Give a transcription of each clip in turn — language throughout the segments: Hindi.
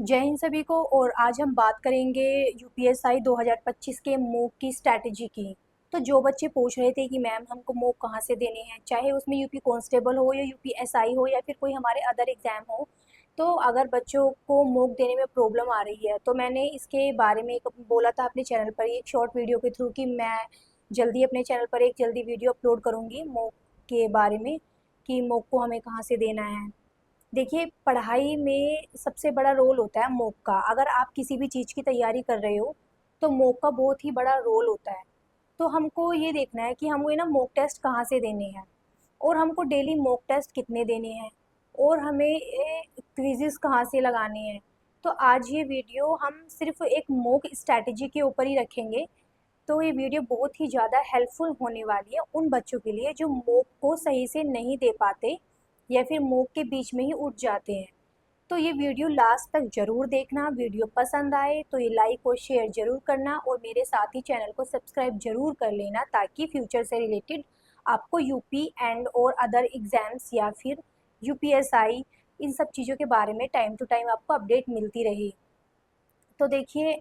जय हिंद सभी को। और आज हम बात करेंगे यूपीएसआई 2025 के मॉक की स्ट्रैटेजी की। तो जो बच्चे पूछ रहे थे कि मैम हमको मॉक कहाँ से देने हैं, चाहे उसमें यूपी कांस्टेबल हो या यूपीएसआई हो या फिर कोई हमारे अदर एग्ज़ाम हो, तो अगर बच्चों को मॉक देने में प्रॉब्लम आ रही है तो मैंने इसके बारे में एक बोला था अपने चैनल पर एक शॉर्ट वीडियो के थ्रू कि मैं जल्दी अपने चैनल पर एक जल्दी वीडियो अपलोड करूँगी मॉक के बारे में, कि मॉक को हमें कहाँ से देना है। देखिए, पढ़ाई में सबसे बड़ा रोल होता है मॉक का। अगर आप किसी भी चीज़ की तैयारी कर रहे हो तो मॉक का बहुत ही बड़ा रोल होता है। तो हमको ये देखना है कि हमें ना मॉक टेस्ट कहाँ से देने हैं और हमको डेली मॉक टेस्ट कितने देने हैं और हमें क्विज़ेस कहाँ से लगाने हैं। तो आज ये वीडियो हम सिर्फ एक मॉक स्ट्रैटेजी के ऊपर ही रखेंगे। तो ये वीडियो बहुत ही ज़्यादा हेल्पफुल होने वाली है उन बच्चों के लिए जो मॉक को सही से नहीं दे पाते या फिर मॉक के बीच में ही उठ जाते हैं। तो ये वीडियो लास्ट तक ज़रूर देखना। वीडियो पसंद आए तो ये लाइक और शेयर ज़रूर करना और मेरे साथ ही चैनल को सब्सक्राइब ज़रूर कर लेना, ताकि फ्यूचर से रिलेटेड आपको यूपी एंड और अदर एग्ज़ाम्स या फिर यूपीएसआई इन सब चीज़ों के बारे में टाइम टू टाइम आपको अपडेट मिलती रहे। तो देखिए,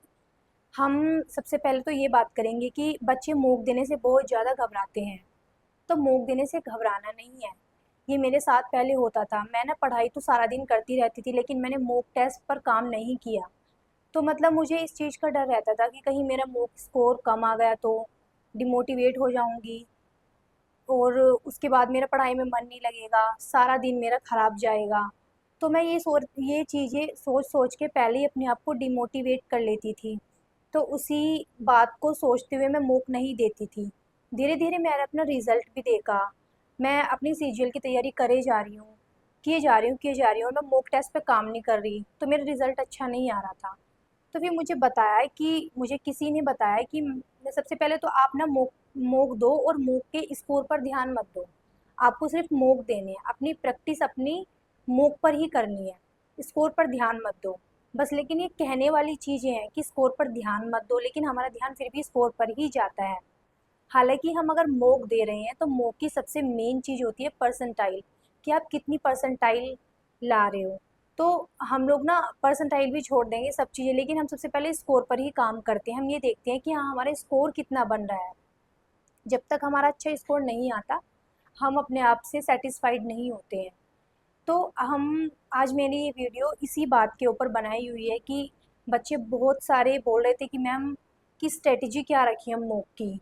हम सबसे पहले तो ये बात करेंगे कि बच्चे मॉक देने से बहुत ज़्यादा घबराते हैं। तो मॉक देने से घबराना नहीं है। ये मेरे साथ पहले होता था। मैं ना पढ़ाई तो सारा दिन करती रहती थी, लेकिन मैंने मॉक टेस्ट पर काम नहीं किया। तो मतलब मुझे इस चीज़ का डर रहता था कि कहीं मेरा मॉक स्कोर कम आ गया तो डिमोटिवेट हो जाऊँगी और उसके बाद मेरा पढ़ाई में मन नहीं लगेगा, सारा दिन मेरा ख़राब जाएगा। तो मैं ये चीज़ें सोच-सोच के पहले ही अपने आप को डिमोटिवेट कर लेती थी। तो उसी बात को सोचते हुए मैं मॉक नहीं देती थी। धीरे-धीरे मैंने अपना रिज़ल्ट भी देखा। मैं अपनी सीजीएल की तैयारी करे जा रही हूँ, किए जा रही हूँ और मैं मॉक टेस्ट पे काम नहीं कर रही, तो मेरा रिज़ल्ट अच्छा नहीं आ रहा था। तो फिर मुझे किसी ने बताया कि सबसे पहले तो आप ना मॉक मॉक दो और मॉक के स्कोर पर ध्यान मत दो। आपको सिर्फ़ मॉक देने हैं, अपनी प्रैक्टिस अपनी मॉक पर ही करनी है, स्कोर पर ध्यान मत दो। बस लेकिन ये कहने वाली चीज़ें हैं कि स्कोर पर ध्यान मत दो, लेकिन हमारा ध्यान फिर भी स्कोर पर ही जाता है। हालाँकि हम अगर मॉक दे रहे हैं तो मॉक की सबसे मेन चीज़ होती है परसेंटाइल, कि आप कितनी परसेंटाइल ला रहे हो। तो हम लोग ना परसेंटाइल भी छोड़ देंगे सब चीज़ें, लेकिन हम सबसे पहले स्कोर पर ही काम करते हैं। हम ये देखते हैं कि हाँ, हमारा स्कोर कितना बन रहा है। जब तक हमारा अच्छा स्कोर नहीं आता, हम अपने आप से सैटिस्फाइड नहीं होते हैं। तो हम आज मैंने ये वीडियो इसी बात के ऊपर बनाई हुई है कि बच्चे बहुत सारे बोल रहे थे कि मैम कि स्ट्रेटजी क्या रखी हम मॉक की।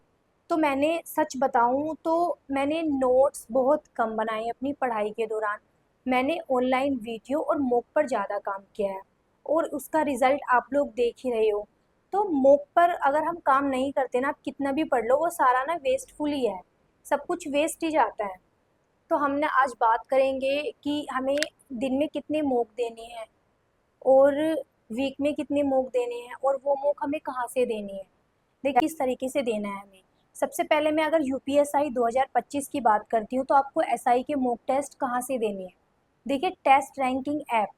तो मैंने सच बताऊं तो मैंने नोट्स बहुत कम बनाए अपनी पढ़ाई के दौरान। मैंने ऑनलाइन वीडियो और मॉक पर ज़्यादा काम किया है और उसका रिज़ल्ट आप लोग देख ही रहे हो। तो मॉक पर अगर हम काम नहीं करते ना, आप कितना भी पढ़ लो वो सारा ना वेस्टफुल ही है, सब कुछ वेस्ट ही जाता है। तो हमने आज बात करेंगे कि हमें दिन में कितने मॉक देने हैं और वीक में कितने मॉक देने हैं और वो मॉक हमें कहाँ से देनी है, देखिए किस तरीके से देना है हमें। सबसे पहले मैं अगर यूपीएसआई 2025 की बात करती हूँ तो आपको एसआई के मॉक टेस्ट कहाँ से देने हैं। देखिए, टेस्ट रैंकिंग ऐप,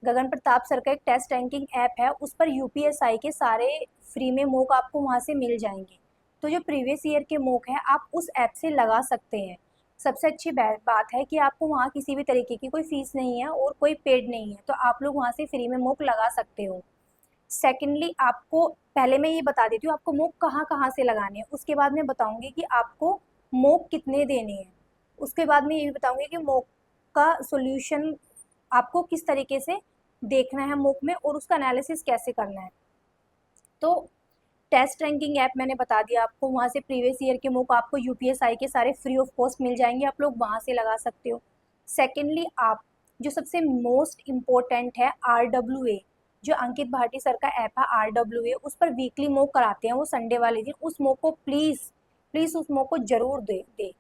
गगन प्रताप सर का एक टेस्ट रैंकिंग ऐप है, उस पर यूपीएसआई के सारे फ्री में मॉक आपको वहाँ से मिल जाएंगे। तो जो प्रीवियस ईयर के मॉक हैं आप उस ऐप से लगा सकते हैं। सबसे अच्छी बात है कि आपको वहाँ किसी भी तरीके की कोई फ़ीस नहीं है और कोई पेड नहीं है, तो आप लोग वहाँ से फ्री में मॉक लगा सकते हो। सेकेंडली, आपको पहले मैं ये बता देती हूँ आपको मॉक कहाँ-कहाँ से लगाने हैं, उसके बाद मैं बताऊँगी कि आपको मॉक कितने देने हैं। उसके बाद मैं ये भी बताऊँगी कि मॉक का सॉल्यूशन आपको किस तरीके से देखना है मॉक में और उसका एनालिसिस कैसे करना है। तो टेस्ट रैंकिंग ऐप मैंने बता दिया आपको, वहाँ से प्रीवियस ईयर के मॉक आपको यूपीएसआई के सारे फ्री ऑफ कॉस्ट मिल जाएंगे, आप लोग वहाँ से लगा सकते हो। सेकेंडली, आप जो सबसे मोस्ट इम्पोर्टेंट है RWA, जो अंकित भाटी सर का ऐप है RWA, उस पर वीकली मॉक कराते हैं वो संडे वाले दिन। उस मॉक को प्लीज़ प्लीज़ उस मॉक को ज़रूर दे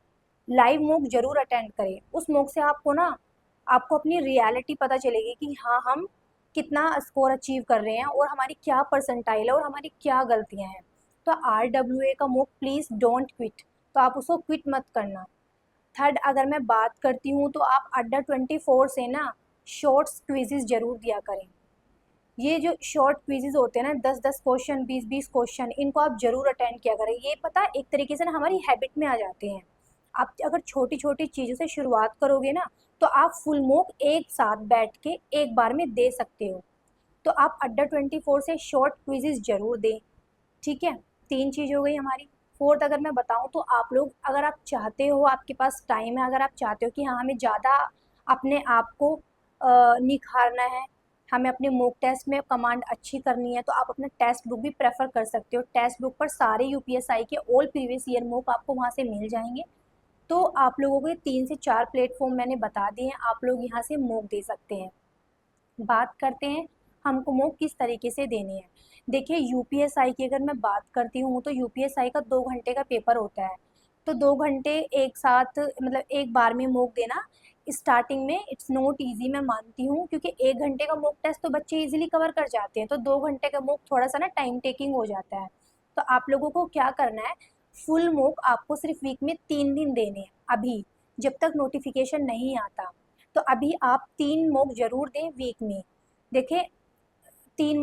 लाइव मॉक ज़रूर अटेंड करें। उस मॉक से आपको अपनी रियलिटी पता चलेगी कि हाँ, हम कितना स्कोर अचीव कर रहे हैं और हमारी क्या परसेंटाइल है और हमारी क्या गलतियाँ हैं। तो RWA का मॉक प्लीज़ डोंट क्विट, तो आप उसको क्विट मत करना। थर्ड, अगर मैं बात करती हूँ तो आप अड्डा 24 से ना शॉर्ट्स क्विज़ेज़ ज़रूर दिया करें। ये जो शॉर्ट क्विज़ेज़ होते हैं ना, 10-10 क्वेश्चन, 20-20 क्वेश्चन, इनको आप ज़रूर अटेंड किया करें। ये पता एक तरीके से ना हमारी हैबिट में आ जाते हैं। आप अगर छोटी-छोटी चीज़ों से शुरुआत करोगे ना, तो आप फुल मॉक एक साथ बैठ के एक बार में दे सकते हो। तो आप Adda24 से शॉर्ट क्विजेज जरूर दें। ठीक है, 3 चीज़ हो गई हमारी। फोर्थ अगर मैं बताऊं तो आप लोग, अगर आप चाहते हो, आपके पास टाइम है, अगर आप चाहते हो कि हाँ हमें ज़्यादा अपने आप को निखारना है, हमें अपने मॉक टेस्ट में कमांड अच्छी करनी है, तो आप अपना टेक्स्ट बुक भी प्रेफर कर सकते हो। टेक्स्ट बुक पर सारे यूपीएसआई के ऑल प्रीवियस ईयर मॉक आपको वहाँ से मिल जाएंगे। तो आप लोगों को 3 से 4 प्लेटफॉर्म मैंने बता दिए हैं, आप लोग यहाँ से मॉक दे सकते हैं। बात करते हैं हमको मॉक किस तरीके से देने हैं। देखिए, यूपीएसआई की अगर मैं बात करती हूँ तो यूपीएसआई का 2 घंटे का पेपर होता है। तो 2 घंटे एक साथ, मतलब एक बार में मॉक देना स्टार्टिंग में इट्स नॉट इजी, मैं मानती हूँ, क्योंकि 1 घंटे का मॉक टेस्ट तो बच्चे इजीली कवर कर जाते हैं, तो 2 घंटे का मॉक थोड़ा सा ना टाइम टेकिंग हो जाता है। तो आप लोगों को क्या करना है, फुल मॉक आपको सिर्फ वीक में 3 दिन देने हैं अभी, जब तक नोटिफिकेशन नहीं आता। तो अभी आप 3 मॉक जरूर दें वीक में। देखिए, 3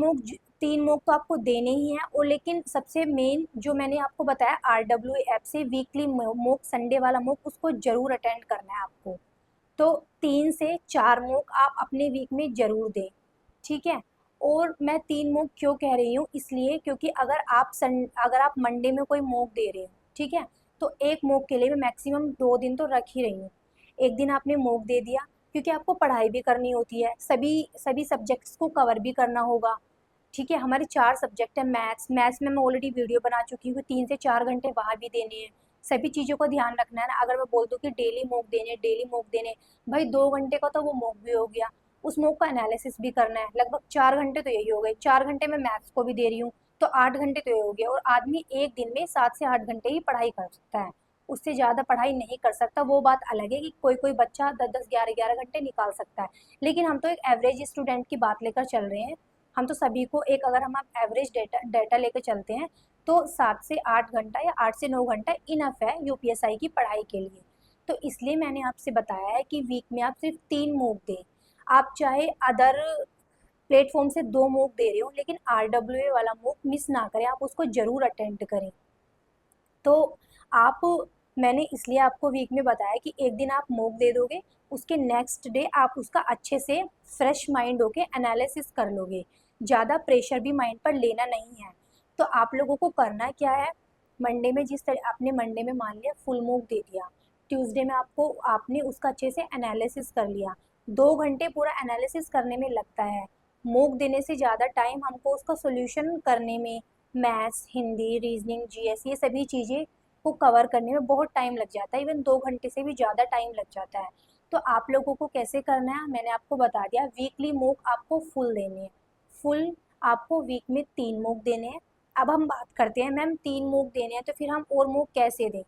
मॉक तो आपको देने ही हैं, और लेकिन सबसे मेन जो मैंने आपको बताया RW ऐप से वीकली मॉक, संडे वाला मॉक, उसको जरूर अटेंड करना है आपको। तो 3 से 4 मॉक आप अपने वीक में जरूर दें। ठीक है, और मैं 3 मॉक क्यों कह रही हूँ, इसलिए क्योंकि अगर आप मंडे में कोई मॉक दे रहे हो, ठीक है, तो एक मॉक के लिए मैं मैक्सिमम 2 दिन तो रख ही रही हूँ। एक दिन आपने मॉक दे दिया, क्योंकि आपको पढ़ाई भी करनी होती है, सभी सभी सब्जेक्ट्स को कवर भी करना होगा। ठीक है, हमारे 4 सब्जेक्ट है। मैथ्स में मैं ऑलरेडी वीडियो बना चुकी हूँ, 3 से 4 घंटे वहाँ भी देने हैं। सभी चीज़ों का ध्यान रखना है ना। अगर मैं बोल दूँ कि डेली मॉक देने, भाई 2 घंटे का तो वो मॉक भी हो गया, उस मॉक का एनालिसिस भी करना है, लगभग 4 घंटे तो यही हो गए। 4 घंटे मैं मैथ्स को भी दे रही हूँ, तो 8 घंटे तो ये हो गया। और आदमी एक दिन में 7 से 8 घंटे ही पढ़ाई कर सकता है, उससे ज़्यादा पढ़ाई नहीं कर सकता। वो बात अलग है कि कोई कोई बच्चा 10-10, 11-11 घंटे निकाल सकता है, लेकिन हम तो एक एवरेज स्टूडेंट की बात लेकर चल रहे हैं। हम तो सभी को एक, अगर हम एवरेज डेटा लेकर चलते हैं, तो 7 से 8 घंटा या 8 से 9 घंटा इनफ है यूपीएसआई की पढ़ाई के लिए। तो इसलिए मैंने आपसे बताया है कि वीक में आप सिर्फ 3 मॉक दें। आप चाहे अदर प्लेटफॉर्म से 2 मॉक दे रहे हो, लेकिन RWA वाला मॉक मिस ना करें, आप उसको जरूर अटेंड करें। तो आप, मैंने इसलिए आपको वीक में बताया कि एक दिन आप मॉक दे दोगे, उसके नेक्स्ट डे आप उसका अच्छे से फ्रेश माइंड होके एनालिसिस कर लोगे। ज़्यादा प्रेशर भी माइंड पर लेना नहीं है। तो आप लोगों को करना क्या है, मंडे में जिस तरह आपने मंडे में मान लिया फुल मॉक दे दिया, ट्यूसडे में आपने उसका अच्छे से एनालिसिस कर लिया। 2 घंटे पूरा एनालिसिस करने में लगता है, मॉक देने से ज़्यादा टाइम हमको उसका सोल्यूशन करने में, मैथ्स, हिंदी, रीजनिंग, जीएस, ये सभी चीज़ें को कवर करने में बहुत टाइम लग जाता है, इवन 2 घंटे से भी ज़्यादा टाइम लग जाता है। तो आप लोगों को कैसे करना है मैंने आपको बता दिया। वीकली मॉक आपको फुल देने हैं, फुल आपको वीक में 3 मॉक देने हैं। अब हम बात करते हैं, मैम 3 मॉक देने हैं तो फिर हम और मॉक कैसे दें।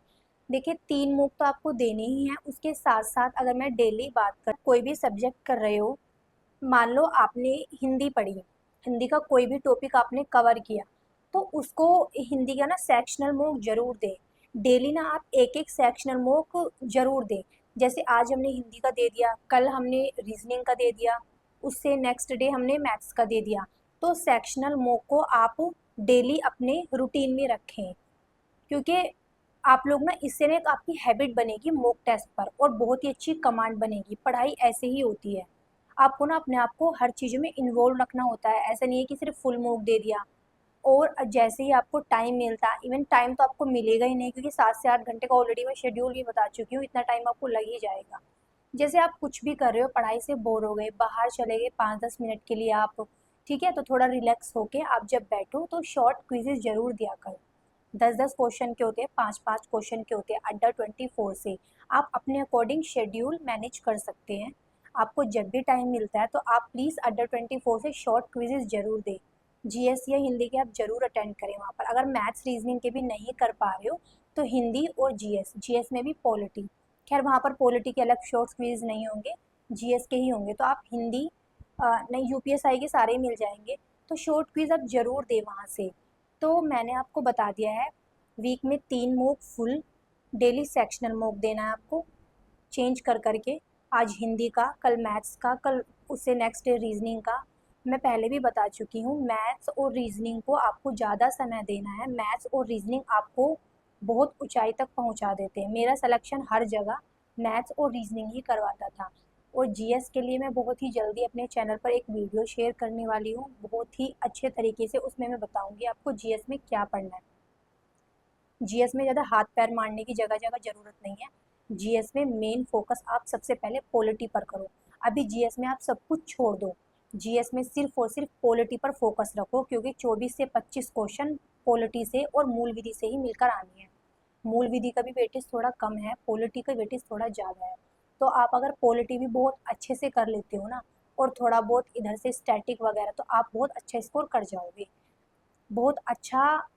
देखिए, 3 मॉक तो आपको देने ही हैं, उसके साथ साथ अगर मैं डेली बात कर, कोई भी सब्जेक्ट कर रहे हो, मान लो आपने हिंदी पढ़ी, हिंदी का कोई भी टॉपिक आपने कवर किया, तो उसको हिंदी का ना सेक्शनल मॉक जरूर दें। डेली ना आप एक एक सेक्शनल मॉक जरूर दें। जैसे आज हमने हिंदी का दे दिया, कल हमने रीजनिंग का दे दिया, उससे नेक्स्ट डे हमने मैथ्स का दे दिया। तो सेक्शनल मॉक को आप डेली अपने रूटीन में रखें, क्योंकि आप लोग ना, इससे ना एक आपकी हैबिट बनेगी मॉक टेस्ट पर, और बहुत ही अच्छी कमांड बनेगी। पढ़ाई ऐसे ही होती है, आपको ना अपने आप को हर चीज़ों में इन्वॉल्व रखना होता है। ऐसा नहीं है कि सिर्फ फुल मॉक दे दिया और जैसे ही आपको टाइम मिलता, इवन टाइम तो आपको मिलेगा ही नहीं, क्योंकि 7 से 8 घंटे का ऑलरेडी मैं शेड्यूल भी बता चुकी हूँ, इतना टाइम आपको लग ही जाएगा। जैसे आप कुछ भी कर रहे हो, पढ़ाई से बोर हो गए, बाहर चले गए 5-10 मिनट के लिए आप, ठीक है, तो थोड़ा रिलैक्स होके आप जब बैठो तो शॉर्ट क्विजेज जरूर दिया करो। 10-10 क्वेश्चन के होते हैं, 5-5 क्वेश्चन के होते हैं। Adda24 से आप अपने अकॉर्डिंग शेड्यूल मैनेज कर सकते हैं। आपको जब भी टाइम मिलता है तो आप प्लीज़ Adda24 से शॉर्ट क्विजेज जरूर दें। जीएस या हिंदी के आप जरूर अटेंड करें वहाँ पर। अगर मैथ्स रीजनिंग के भी नहीं कर पा रहे हो तो हिंदी और जीएस, जीएस में भी पॉलिटी, खैर वहाँ पर पॉलिटी के अलग शॉर्ट क्विज नहीं होंगे, जीएस के ही होंगे। तो आप हिंदी नहीं, यूपीएसआई के सारे ही मिल जाएंगे, तो शॉर्ट क्विज आप जरूर दें वहाँ से। तो मैंने आपको बता दिया है, वीक में 3 mock full, daily sectional mock देना है आपको, चेंज कर करके। आज हिंदी का, कल मैथ्स का, कल उससे नेक्स्ट डे रीजनिंग का। मैं पहले भी बता चुकी हूँ, मैथ्स और रीजनिंग को आपको ज़्यादा समय देना है। मैथ्स और रीजनिंग आपको बहुत ऊंचाई तक पहुँचा देते हैं। मेरा सिलेक्शन हर जगह मैथ्स और रीजनिंग ही करवाता था। और जीएस के लिए मैं बहुत ही जल्दी अपने चैनल पर एक वीडियो शेयर करने वाली हूँ, बहुत ही अच्छे तरीके से। उसमें मैं बताऊँगी आपको जीएस में क्या पढ़ना है। जीएस में ज़्यादा हाथ पैर मारने की जगह जगह ज़रूरत नहीं है। जीएस में मेन फोकस आप सबसे पहले पॉलिटी पर करो। अभी जीएस में आप सब कुछ छोड़ दो, जीएस में सिर्फ और सिर्फ पॉलिटी पर फोकस रखो, क्योंकि 24 से 25 क्वेश्चन पॉलिटी से और मूल विधि से ही मिलकर आनी है। मूल विधि का भी वेटेज थोड़ा कम है, पॉलिटी का वेटेज थोड़ा ज़्यादा है। तो आप अगर पॉलिटी भी बहुत अच्छे से कर लेते हो ना, और थोड़ा बहुत इधर से स्टैटिक वगैरह, तो आप बहुत अच्छा स्कोर कर जाओगे। बहुत अच्छा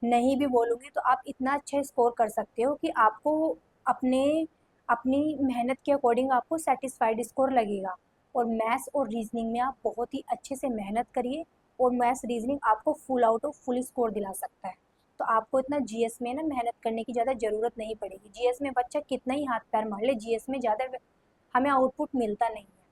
नहीं भी बोलूँगी तो आप इतना अच्छा स्कोर कर सकते हो कि आपको अपने अपनी मेहनत के अकॉर्डिंग आपको सेटिस्फाइड स्कोर लगेगा। और मैथ्स और रीजनिंग में आप बहुत ही अच्छे से मेहनत करिए, और मैथ्स रीजनिंग आपको full out of full score दिला सकता है। तो आपको इतना जीएस में ना मेहनत करने की ज़्यादा ज़रूरत नहीं पड़ेगी। जीएस में बच्चा कितना ही हाथ पैर मार ले, जीएस में ज़्यादा हमें आउटपुट मिलता नहीं है।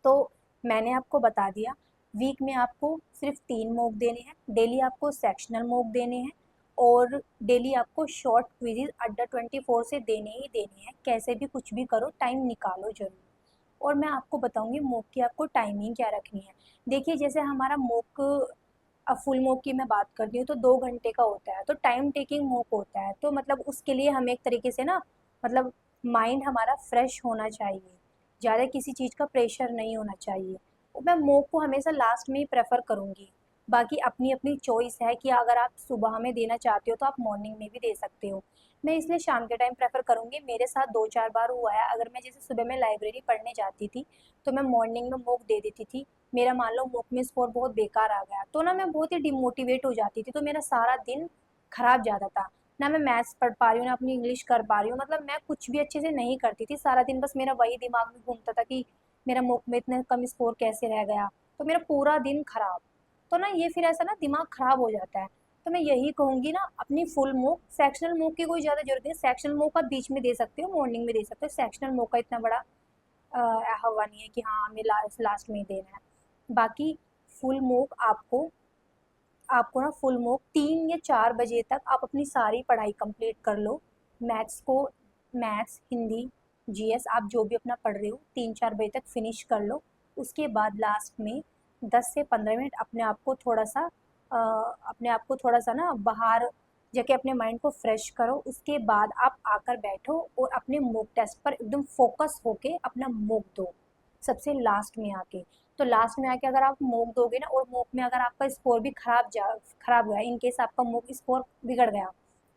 तो मैंने आपको बता दिया, वीक में आपको सिर्फ 3 मॉक देने हैं, डेली आपको सेक्शनल मॉक देने हैं, और डेली आपको शॉर्ट क्विज़ेज़ अड्डा 24 से देने ही देने हैं। कैसे भी कुछ भी करो, टाइम निकालो ज़रूर। और मैं आपको बताऊँगी मॉक की आपको टाइमिंग क्या रखनी है। देखिए, जैसे हमारा मॉक, अब फुल मॉक की मैं बात करती हूँ तो 2 घंटे का होता है, तो टाइम टेकिंग मॉक होता है। तो मतलब उसके लिए हमें एक तरीके से ना, मतलब माइंड हमारा फ्रेश होना चाहिए, ज़्यादा किसी चीज़ का प्रेशर नहीं होना चाहिए। और मैं मॉक को हमेशा लास्ट में ही प्रेफ़र करूँगी। बाकी अपनी अपनी चॉइस है कि अगर आप सुबह में देना चाहते हो तो आप मॉर्निंग में भी दे सकते हो। मैं इसलिए शाम के टाइम प्रेफ़र करूँगी। मेरे साथ 2-4 बार हुआ है, अगर मैं जैसे सुबह में लाइब्रेरी पढ़ने जाती थी, तो मैं मॉर्निंग में मॉक दे देती थी। मेरा मान लो मॉक में स्कोर बहुत बेकार आ गया, तो ना मैं बहुत ही डिमोटिवेट हो जाती थी, तो मेरा सारा दिन खराब जाता था। ना मैं मैथ्स पढ़ पा रही हूँ, ना अपनी इंग्लिश कर पा रही हूँ, मतलब मैं कुछ भी अच्छे से नहीं करती थी। सारा दिन बस मेरा वही दिमाग में घूमता था कि मेरा मॉक में इतना कम स्कोर कैसे रह गया, तो मेरा पूरा दिन खराब। तो ना ये फिर ऐसा ना दिमाग खराब हो जाता है। तो मैं यही कहूँगी ना, अपनी फुल मॉक, सेक्शनल मॉक की कोई ज़्यादा ज़रूरत नहीं है। सेक्शनल मॉक आप बीच में दे सकते हो, मॉर्निंग में दे सकते हो। सेक्शनल मॉक का इतना बड़ा हवा नहीं है कि हाँ हमें लास्ट लास्ट में ही देना है। बाकी फुल मॉक आपको आपको ना फुल मॉक 3 या 4 बजे तक आप अपनी सारी पढ़ाई कंप्लीट कर लो। मैथ्स को, मैथ्स, हिंदी, जीएस आप जो भी अपना पढ़ रहे हो 3-4 बजे तक फिनिश कर लो। उसके बाद लास्ट में 10 से 15 मिनट अपने आप को थोड़ा सा ना बाहर जाके अपने माइंड को फ्रेश करो। उसके बाद आप आकर बैठो और अपने मॉक टेस्ट पर एकदम फोकस होके अपना मॉक दो, सबसे लास्ट में आके। तो लास्ट में आके अगर आप मॉक दोगे ना, और मॉक में अगर आपका स्कोर भी खराब गया, इन केस आपका मॉक स्कोर बिगड़ गया,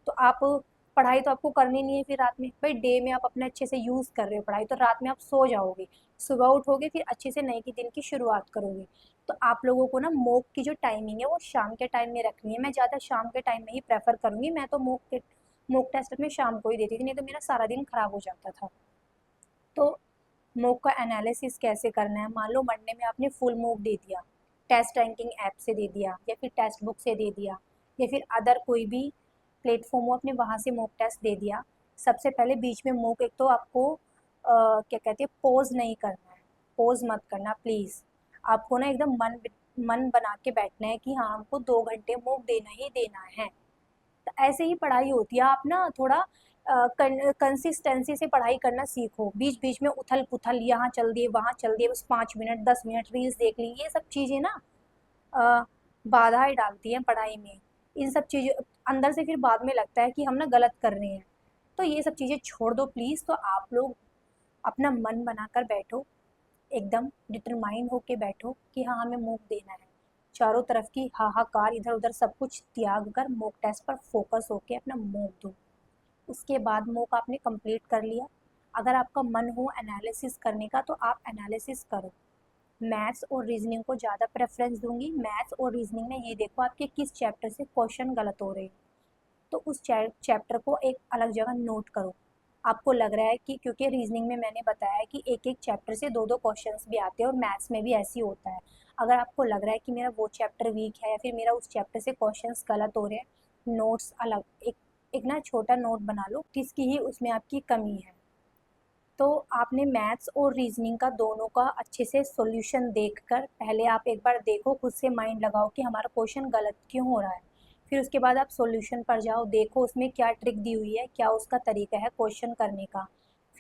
तो आप पढ़ाई तो आपको करनी नहीं है फिर रात में। भाई डे में आप अपने अच्छे से यूज़ कर रहे हो पढ़ाई, तो रात में आप सो जाओगे, सुबह उठोगे, फिर अच्छे से नए के दिन की शुरुआत करोगे। तो आप लोगों को ना मॉक की जो टाइमिंग है वो शाम के टाइम में रखनी है। मैं ज़्यादा शाम के टाइम में ही प्रेफर करूँगी। मैं तो मॉक टेस्ट में शाम को ही देती थी, नहीं तो मेरा सारा दिन खराब हो जाता था। तो मॉक का एनालिसिस कैसे करना है, मान लो मंडे में आपने फुल मॉक दे दिया, टेस्ट रैंकिंग ऐप से दे दिया, या फिर टेक्स्ट बुक से दे दिया, या फिर अदर कोई भी प्लेटफॉर्म हो आपने वहाँ से मॉक टेस्ट दे दिया। सबसे पहले बीच में मॉक, एक तो आपको क्या कहते हैं, पोज नहीं करना है। पोज मत करना प्लीज़। आपको ना एकदम मन बना के बैठना है कि हाँ हमको 2 घंटे मॉक देना ही देना है। तो ऐसे ही पढ़ाई होती है। आप ना थोड़ा कंसिस्टेंसी से पढ़ाई करना सीखो। बीच बीच में उथल पुथल, यहाँ चल दिए वहाँ चल दिए, बस 5 मिनट 10 मिनट रील्स देख ली, ये सब चीज़ें ना अ, बाधाएं डालती हैं पढ़ाई में। इन सब चीज़ों अंदर से फिर बाद में लगता है कि हम ना गलत कर रहे हैं। तो ये सब चीज़ें छोड़ दो प्लीज़। तो आप लोग अपना मन बनाकर बैठो, एकदम डिटरमाइन होके बैठो कि हाँ हमें मॉक देना है। चारों तरफ की हाहाकार इधर उधर सब कुछ त्याग कर मॉक टेस्ट पर फोकस होके अपना मॉक दो। उसके बाद मॉक आपने कंप्लीट कर लिया। अगर आपका मन हो एनालिसिस करने का तो आप एनालिसिस करो। मैथ्स और रीजनिंग को ज़्यादा प्रेफरेंस दूंगी। मैथ्स और रीजनिंग में ये देखो आपके किस चैप्टर से क्वेश्चन गलत हो रहे हैं, तो उस चैप्टर को एक अलग जगह नोट करो। आपको लग रहा है कि क्योंकि रीजनिंग में मैंने बताया कि एक एक चैप्टर से दो दो क्वेश्चंस भी आते हैं, और मैथ्स में भी ऐसे ही होता है। अगर आपको लग रहा है कि मेरा वो चैप्टर वीक है या फिर मेरा उस चैप्टर से क्वेश्चंस गलत हो रहे हैं, नोट्स अलग एक एक ना छोटा नोट बना लो किसकी ही उसमें आपकी कमी है। तो आपने मैथ्स और रीजनिंग का दोनों का अच्छे से सॉल्यूशन देखकर पहले आप एक बार देखो, खुद से माइंड लगाओ कि हमारा क्वेश्चन गलत क्यों हो रहा है। फिर उसके बाद आप सॉल्यूशन पर जाओ, देखो उसमें क्या ट्रिक दी हुई है, क्या उसका तरीका है क्वेश्चन करने का।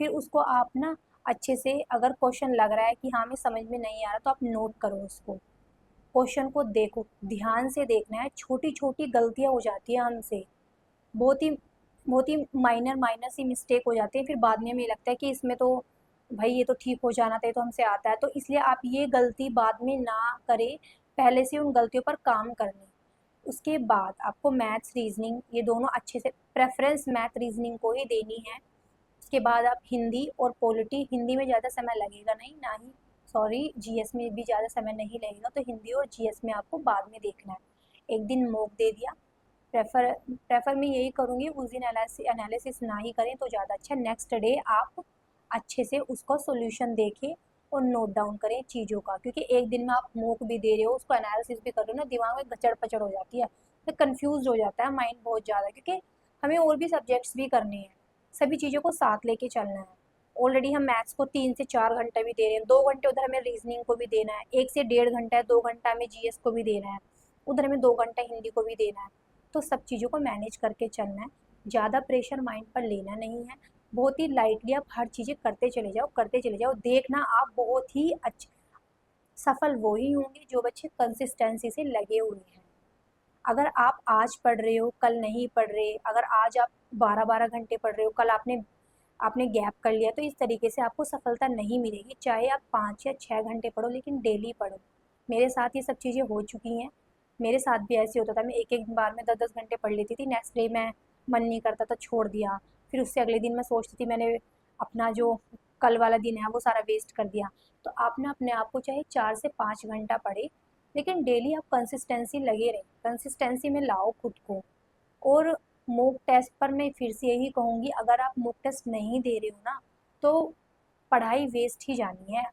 फिर उसको आप ना अच्छे से अगर क्वेश्चन लग रहा है कि हाँ हमें समझ में नहीं आ रहा, तो आप नोट करो उसको, क्वेश्चन को देखो, ध्यान से देखना है। छोटी छोटी गलतियाँ हो जाती है हमसे, बहुत ही बहुत ही माइनर माइनर सी मिस्टेक हो जाती है, फिर बाद में हमें लगता है कि इसमें तो भाई ये तो ठीक हो जाना था, ये तो हमसे आता है। तो इसलिए आप ये गलती बाद में ना करें, पहले से उन गलतियों पर काम कर लें। उसके बाद आपको मैथ्स रीजनिंग ये दोनों अच्छे से, प्रेफरेंस मैथ रीजनिंग को ही देनी है। उसके बाद आप हिंदी और पॉलिटी, हिंदी में ज़्यादा समय लगेगा नहीं, ना ही सॉरी जीएस में भी ज़्यादा समय नहीं लगेगा, तो हिंदी और जीएस में आपको बाद में देखना है। एक दिन मॉक दे दिया, प्रेफर प्रेफर मैं यही करूँगी उस दिन एनालिसिस ना ही करें तो ज़्यादा अच्छा। नेक्स्ट डे आप अच्छे से उसका सॉल्यूशन देखें और नोट डाउन करें चीज़ों का, क्योंकि एक दिन में आप मॉक भी दे रहे हो, उसको एनालिसिस भी कर रहे हो ना, दिमाग में गचड़ पचड़ हो जाती है, तो कन्फ्यूज हो जाता है माइंड बहुत ज़्यादा, क्योंकि हमें और भी सब्जेक्ट्स भी करने हैं, सभी चीज़ों को साथ लेके चलना है। ऑलरेडी हम मैथ्स को 3 से 4 घंटे भी दे रहे हैं, 2 घंटे उधर हमें रीजनिंग को भी देना है, 1 से 1.5 घंटा है, 2 घंटा हमें जीएस को भी देना है, उधर हमें 2 घंटा हिंदी को भी देना है। तो सब चीज़ों को मैनेज करके चलना है, ज़्यादा प्रेशर माइंड पर लेना नहीं है, बहुत ही लाइटली आप हर चीज़ें करते चले जाओ, करते चले जाओ। देखना आप बहुत ही अच्छे सफल वो ही होंगे जो बच्चे कंसिस्टेंसी से लगे हुए हैं। अगर आप आज पढ़ रहे हो कल नहीं पढ़ रहे, अगर आज आप 12-12 घंटे पढ़ रहे हो, कल आपने आपने गैप कर लिया, तो इस तरीके से आपको सफलता नहीं मिलेगी। चाहे आप 5 या 6 घंटे पढ़ो, लेकिन डेली पढ़ो। मेरे साथ ये सब चीज़ें हो चुकी हैं, मेरे साथ भी ऐसे होता था, मैं एक एक बार में 10-10 घंटे पढ़ लेती थी, नेक्स्ट डे मैं मन नहीं करता था, छोड़ दिया। फिर उससे अगले दिन मैं सोचती थी मैंने अपना जो कल वाला दिन है वो सारा वेस्ट कर दिया। तो आप ना अपने आप को चाहे 4 से 5 घंटा पढ़े, लेकिन डेली आप कंसिस्टेंसी लगे रहें, कंसिस्टेंसी में लाओ खुद को। और मॉक टेस्ट पर मैं फिर से यही कहूँगी, अगर आप मॉक टेस्ट नहीं दे रहे हो ना, तो पढ़ाई वेस्ट ही जानी है।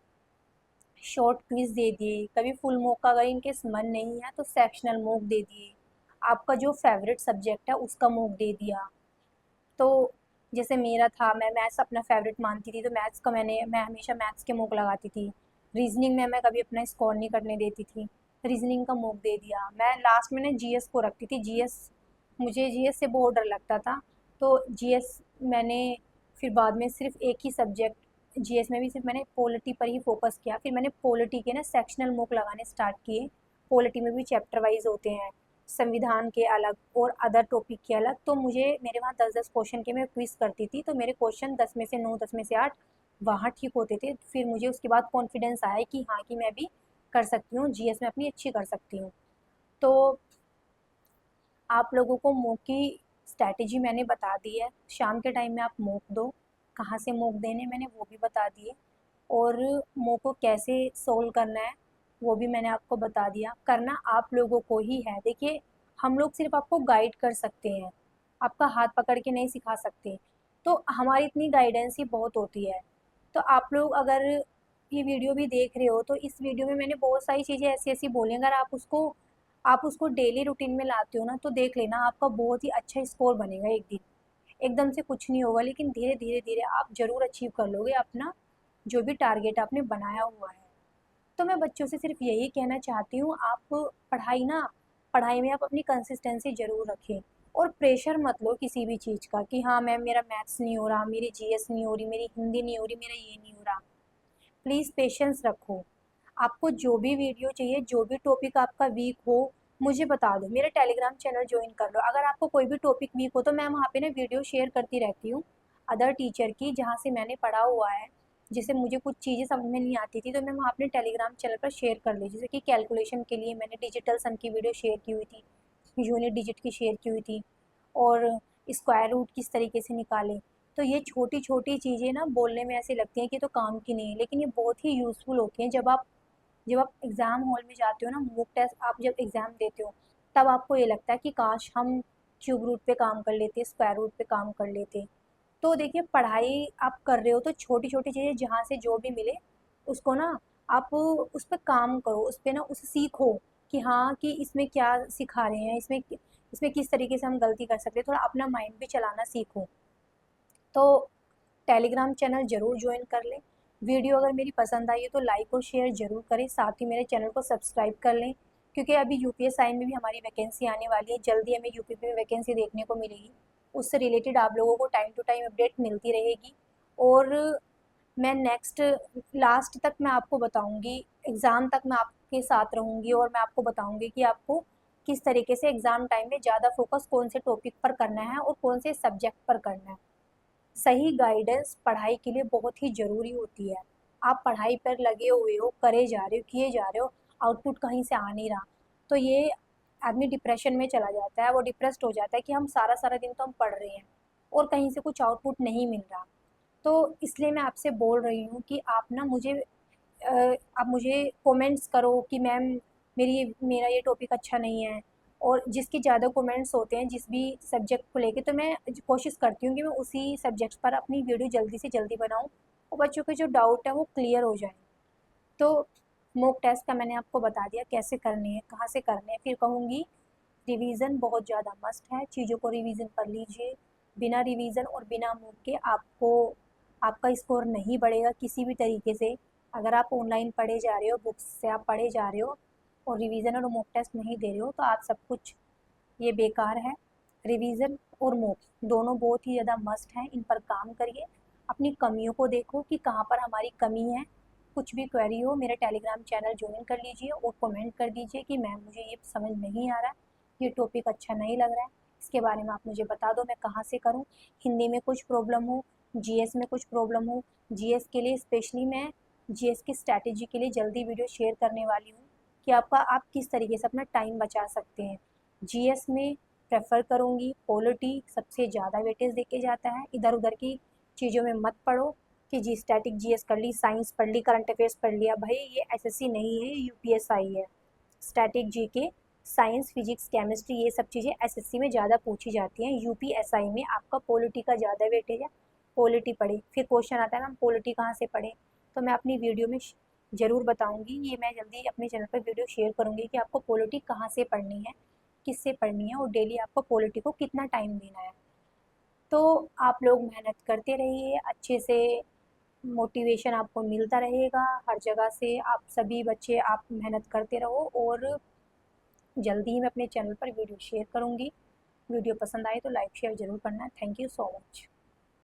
शॉर्ट क्विज दे दिए, कभी फुल मॉक का अगर इनकेस मन नहीं है तो सेक्शनल मॉक दे दिए, आपका जो फेवरेट सब्जेक्ट है उसका मॉक दे दिया। तो जैसे मेरा था, मैं मैथ्स अपना फेवरेट मानती थी, तो मैथ्स का मैं हमेशा मैथ्स के मॉक लगाती थी। रीजनिंग में मैं कभी अपना स्कोर नहीं करने देती थी, रीजनिंग का मॉक दे दिया। मैं लास्ट में ना जीएस को रखती थी, जीएस मुझे जीएस से बहुत डर लगता था, तो जीएस मैंने फिर बाद में सिर्फ एक ही सब्जेक्ट जीएस में भी सिर्फ मैंने पॉलिटी पर ही फोकस किया। फिर मैंने पॉलिटी के ना सेक्शनल मॉक लगाने स्टार्ट किए। पॉलिटी में भी चैप्टर वाइज होते हैं, संविधान के अलग और अदर टॉपिक के अलग। तो मुझे मेरे वहाँ 10-10 क्वेश्चन के मैं क्विज़ करती थी, तो मेरे क्वेश्चन 10 में से 9, 10 में से 8 वहाँ ठीक होते थे। फिर मुझे उसके बाद कॉन्फिडेंस आया कि हाँ, कि मैं भी कर सकती हूँ, जीएस में अपनी अच्छी कर सकती हूँ। तो आप लोगों को मॉक की स्ट्रैटेजी मैंने बता दी है, शाम के टाइम में आप मॉक दो, कहाँ से मॉक देने मैंने वो भी बता दिए, और मॉक को कैसे सोल्व करना है वो भी मैंने आपको बता दिया। करना आप लोगों को ही है। देखिए, हम लोग सिर्फ आपको गाइड कर सकते हैं, आपका हाथ पकड़ के नहीं सिखा सकते, तो हमारी इतनी गाइडेंस ही बहुत होती है। तो आप लोग अगर ये वीडियो भी देख रहे हो, तो इस वीडियो में मैंने बहुत सारी चीज़ें ऐसी ऐसी बोली, अगर आप उसको डेली रूटीन में लाते हो ना, तो देख लेना आपका बहुत ही अच्छा स्कोर बनेगा एक दिन। एकदम से कुछ नहीं होगा, लेकिन धीरे धीरे धीरे आप ज़रूर अचीव कर लोगे अपना जो भी टारगेट आपने बनाया हुआ है। तो मैं बच्चों से सिर्फ यही कहना चाहती हूँ, आप पढ़ाई में आप अपनी कंसिस्टेंसी ज़रूर रखें, और प्रेशर मत लो किसी भी चीज़ का कि हाँ मैं मेरा मैथ्स नहीं हो रहा, मेरी जीएस नहीं हो रही, मेरी हिंदी नहीं हो रही, मेरा ये नहीं हो रहा। प्लीज़ पेशेंस रखो। आपको जो भी वीडियो चाहिए, जो भी टॉपिक आपका वीक हो, मुझे बता दो, मेरा टेलीग्राम चैनल ज्वाइन कर लो। अगर आपको कोई भी टॉपिक वीक हो, तो मैं वहाँ पे ना वीडियो शेयर करती रहती हूँ अदर टीचर की, जहाँ से मैंने पढ़ा हुआ है, जिससे मुझे कुछ चीज़ें समझ में नहीं आती थी, तो मैं वहाँ अपने टेलीग्राम चैनल पर शेयर कर ली। जैसे कि कैलकुलेशन के लिए मैंने डिजिटल सम की वीडियो शेयर की हुई थी, यूनिट डिजिट की शेयर की हुई थी, और स्क्वायर रूट किस तरीके से निकालें। तो ये छोटी छोटी चीज़ें ना बोलने में ऐसे लगती हैं कि तो काम की नहीं है, लेकिन ये बहुत ही यूज़फुल होती हैं। जब आप एग्ज़ाम हॉल में जाते हो ना, मॉक टेस्ट आप जब एग्ज़ाम देते हो, तब आपको ये लगता है कि काश हम क्यूब रूट पे काम कर लेते, स्क्वायर रूट पे काम कर लेते। तो देखिए, पढ़ाई आप कर रहे हो तो छोटी छोटी चीज़ें जहाँ से जो भी मिले उसको ना आप उस पर काम करो, उस पर ना उसे सीखो कि हाँ, कि इसमें क्या सिखा रहे हैं, इसमें किस तरीके से हम गलती कर सकते हैं, थोड़ा अपना माइंड भी चलाना सीखो। तो टेलीग्राम चैनल ज़रूर ज्वाइन कर लें। वीडियो अगर मेरी पसंद आई है तो लाइक और शेयर ज़रूर करें, साथ ही मेरे चैनल को सब्सक्राइब कर लें, क्योंकि अभी यूपीएसआई में भी हमारी वैकेंसी आने वाली है, जल्दी हमें यूपीपी में वैकेंसी देखने को मिलेगी। उससे रिलेटेड आप लोगों को टाइम टू टाइम अपडेट मिलती रहेगी। और मैं नेक्स्ट लास्ट तक मैं आपको बताऊंगी, एग्ज़ाम तक मैं आपके साथ रहूंगी और मैं आपको बताऊंगी कि आपको किस तरीके से एग्ज़ाम टाइम में ज़्यादा फोकस कौन से टॉपिक पर करना है और कौन से सब्जेक्ट पर करना है। सही गाइडेंस पढ़ाई के लिए बहुत ही ज़रूरी होती है। आप पढ़ाई पर लगे हुए हो, करे जा रहे हो, किए जा रहे हो, आउटपुट कहीं से आ नहीं रहा, तो ये आदमी डिप्रेशन में चला जाता है, वो डिप्रेस्ड हो जाता है कि हम सारा दिन तो हम पढ़ रहे हैं और कहीं से कुछ आउटपुट नहीं मिल रहा। तो इसलिए मैं आपसे बोल रही हूँ कि आप ना मुझे आप मुझे कमेंट्स करो कि मैम मेरा ये टॉपिक अच्छा नहीं है। और जिसके ज़्यादा कमेंट्स होते हैं जिस भी सब्जेक्ट को लेके, तो मैं कोशिश करती हूँ कि मैं उसी सब्जेक्ट पर अपनी वीडियो जल्दी से जल्दी बनाऊँ और बच्चों के जो डाउट है वो क्लियर हो जाए। तो मॉक टेस्ट का मैंने आपको बता दिया कैसे करने हैं, कहाँ से करने हैं। फिर कहूँगी रिवीजन बहुत ज़्यादा मस्ट है, चीज़ों को रिवीजन कर लीजिए। बिना रिवीजन और बिना मॉक के आपका स्कोर नहीं बढ़ेगा किसी भी तरीके से। अगर आप ऑनलाइन पढ़े जा रहे हो, बुक्स से आप पढ़े जा रहे हो और रिवीजन और मॉक टेस्ट नहीं दे रहे हो, तो आप सब कुछ ये बेकार है। रिवीजन और मॉक दोनों बहुत ही ज़्यादा मस्ट हैं, इन पर काम करिए। अपनी कमियों को देखो कि कहाँ पर हमारी कमी है। कुछ भी क्वेरी हो मेरा टेलीग्राम चैनल ज्वाइन कर लीजिए और कमेंट कर दीजिए कि मैम मुझे ये समझ नहीं आ रहा है, ये टॉपिक अच्छा नहीं लग रहा है, इसके बारे में आप मुझे बता दो मैं कहाँ से करूँ। हिंदी में कुछ प्रॉब्लम हो, जीएस में कुछ प्रॉब्लम हो, जीएस के लिए स्पेशली मैं जीएस की स्ट्रैटेजी के लिए जल्दी वीडियो शेयर करने वाली हूँ कि आप किस तरीके से अपना टाइम बचा सकते हैं। जीएस में प्रेफर करूँगी पॉलिटी, सबसे ज़्यादा वेटेज देके जाता है। इधर उधर की चीज़ों में मत पढ़ो कि जी स्टैटिक जीएस कर ली, साइंस पढ़ ली, करंट अफेयर्स पढ़ लिया। भाई ये एसएससी नहीं है, यूपीएसआई है। Static GK, science, physics, chemistry, ये सब चीज़ें एसएससी में ज़्यादा पूछी जाती हैं। यूपीएसआई में आपका पॉलिटी का ज़्यादा वेटेज है, पॉलिटी पढ़े। फिर क्वेश्चन आता है मैम पॉलिटी कहाँ से पढ़ें, तो मैं अपनी वीडियो में ज़रूर बताऊँगी। ये मैं जल्दी अपने चैनल पर वीडियो शेयर करूँगी कि आपको पॉलिटी कहाँ से पढ़नी है, किससे पढ़नी है और डेली आपको पॉलिटी को कितना टाइम देना है। तो आप लोग मेहनत करते रहिए अच्छे से, मोटिवेशन आपको मिलता रहेगा हर जगह से। आप सभी बच्चे आप मेहनत करते रहो और जल्दी ही मैं अपने चैनल पर वीडियो शेयर करूँगी। वीडियो पसंद आए तो लाइक शेयर ज़रूर करना। Thank you so much.